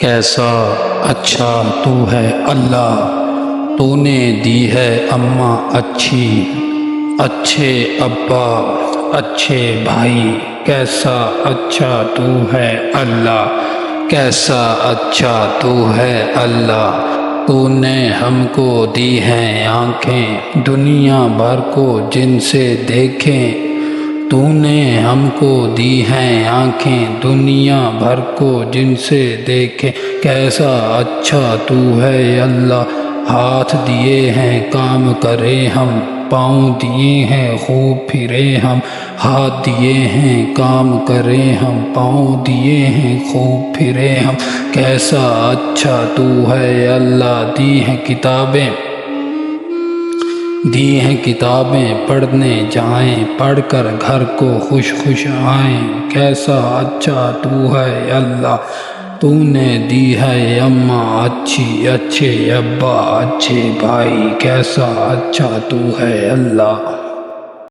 کیسا اچھا تو ہے اللہ، تو نے دی ہے اماں اچھی، اچھے ابا اچھے بھائی۔ کیسا اچھا تو ہے اللہ، کیسا اچھا تو ہے اللہ، تو نے ہم کو دی ہیں آنکھیں، دنیا بھر کو جن سے دیکھیں۔ تو نے ہم کو دی ہیں آنکھیں، دنیا بھر کو جن سے دیکھیں۔ کیسا اچھا تو ہے اللہ، ہاتھ دیے ہیں کام کرے ہم، پاؤں دیے ہیں خوب پھرے ہم۔ ہاتھ دیے ہیں کام کرے ہم، پاؤں دیے ہیں خوب پھرے ہم۔ کیسا اچھا تو ہے اللہ، دی ہیں کتابیں پڑھنے جائیں، پڑھ کر گھر کو خوش خوش آئیں۔ کیسا اچھا تو ہے اللہ، تو نے دی ہے اماں اچھی، اچھے ابا اچھے بھائی۔ کیسا اچھا تو ہے اللہ۔